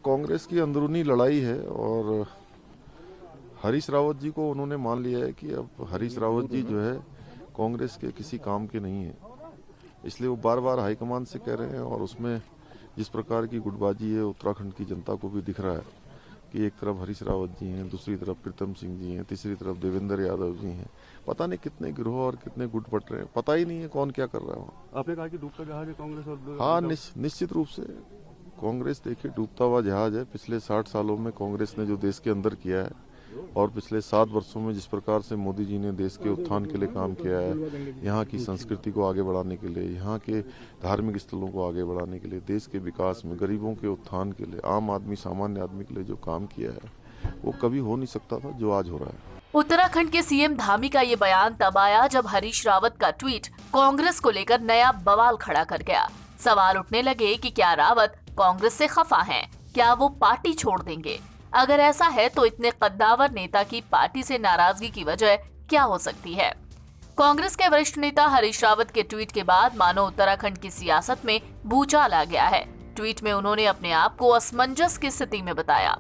कांग्रेस की अंदरूनी लड़ाई है और हरीश रावत जी को उन्होंने मान लिया है कि अब हरीश रावत जी जो है कांग्रेस के किसी काम के नहीं है, इसलिए वो बार बार हाईकमान से कह रहे हैं। और उसमें जिस प्रकार की गुटबाजी है उत्तराखंड की जनता को भी दिख रहा है कि एक तरफ हरीश रावत जी हैं, दूसरी तरफ प्रीतम सिंह जी हैं, तीसरी तरफ देवेंद्र यादव जी हैं। पता नहीं कितने गिरोह और कितने गुट बट रहे हैं, पता ही नहीं है कौन क्या कर रहा है वहाँ। आपने कहा कि डूबता जहाज है कांग्रेस और हाँ, निश्चित रूप से कांग्रेस देखिए डूबता हुआ जहाज है। पिछले 60 सालों में कांग्रेस ने जो देश के अंदर किया है और पिछले 7 वर्षों में जिस प्रकार से मोदी जी ने देश के उत्थान के लिए काम किया है, यहाँ की संस्कृति को आगे बढ़ाने के लिए, यहाँ के धार्मिक स्थलों को आगे बढ़ाने के लिए, देश के विकास में, गरीबों के उत्थान के लिए, आम आदमी सामान्य आदमी के लिए जो काम किया है वो कभी हो नहीं सकता था जो आज हो रहा है। उत्तराखंड के सीएम धामी का ये बयान तब आया जब हरीश रावत का ट्वीट कांग्रेस को लेकर नया बवाल खड़ा कर गया। सवाल उठने लगे कि क्या रावत कांग्रेस से खफा हैं? क्या वो पार्टी छोड़ देंगे? अगर ऐसा है तो इतने कद्दावर नेता की पार्टी से नाराजगी की वजह क्या हो सकती है? कांग्रेस के वरिष्ठ नेता हरीश रावत के ट्वीट के बाद मानो उत्तराखंड की सियासत में भूचाल आ गया है। ट्वीट में उन्होंने अपने आप को असमंजस की स्थिति में बताया।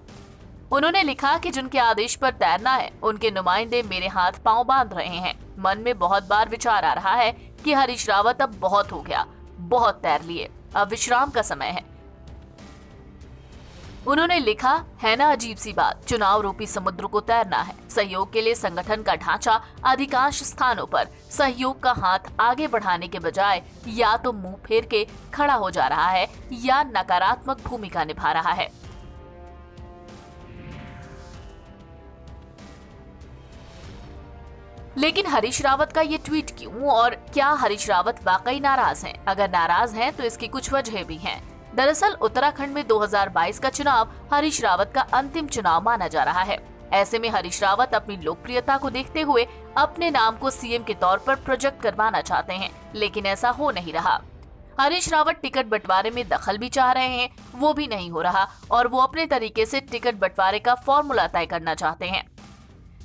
उन्होंने लिखा कि जिनके आदेश पर तैरना है उनके नुमाइंदे मेरे हाथ पांव बांध रहे हैं। मन में बहुत बार विचार आ रहा है कि हरीश रावत अब बहुत हो गया, बहुत तैर लिए, अब विश्राम का समय है। उन्होंने लिखा, है ना अजीब सी बात, चुनाव रूपी समुद्र को तैरना है। सहयोग के लिए संगठन का ढांचा अधिकांश स्थानों पर सहयोग का हाथ आगे बढ़ाने के बजाय या तो मुंह फेर के खड़ा हो जा रहा है या नकारात्मक भूमिका निभा रहा है। लेकिन हरीश रावत का ये ट्वीट क्यों और क्या हरीश रावत वाकई नाराज हैं? अगर नाराज हैं तो इसकी कुछ वजह भी हैं। दरअसल उत्तराखंड में 2022 का चुनाव हरीश रावत का अंतिम चुनाव माना जा रहा है। ऐसे में हरीश रावत अपनी लोकप्रियता को देखते हुए अपने नाम को सीएम के तौर पर प्रोजेक्ट करवाना चाहते हैं, लेकिन ऐसा हो नहीं रहा। हरीश रावत टिकट बंटवारे में दखल भी चाह रहे हैं, वो भी नहीं हो रहा और वो अपने तरीके से टिकट बंटवारे का फॉर्मूला तय करना चाहते हैं।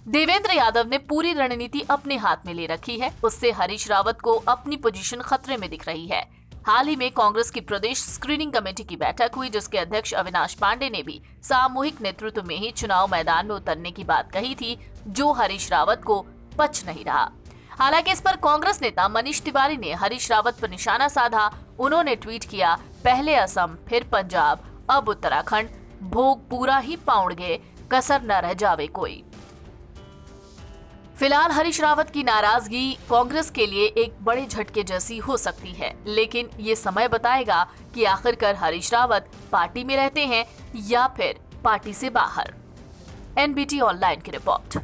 देवेंद्र यादव ने पूरी रणनीति अपने हाथ में ले रखी है, उससे हरीश रावत को अपनी पोजीशन खतरे में दिख रही है। हाल ही में कांग्रेस की प्रदेश स्क्रीनिंग कमेटी की बैठक हुई, जिसके अध्यक्ष अविनाश पांडे ने भी सामूहिक नेतृत्व में ही चुनाव मैदान में उतरने की बात कही थी, जो हरीश रावत को पच नहीं रहा। हालांकि इस पर कांग्रेस नेता मनीष तिवारी ने हरीश रावत पर निशाना साधा। उन्होंने ट्वीट किया, पहले असम फिर पंजाब अब उत्तराखंड, भोग पूरा ही पाउंड गए, कसर न रह जावे कोई। फिलहाल हरीश रावत की नाराजगी कांग्रेस के लिए एक बड़े झटके जैसी हो सकती है, लेकिन ये समय बताएगा कि आखिरकार हरीश रावत पार्टी में रहते हैं या फिर पार्टी से बाहर। एनबीटी ऑनलाइन की रिपोर्ट।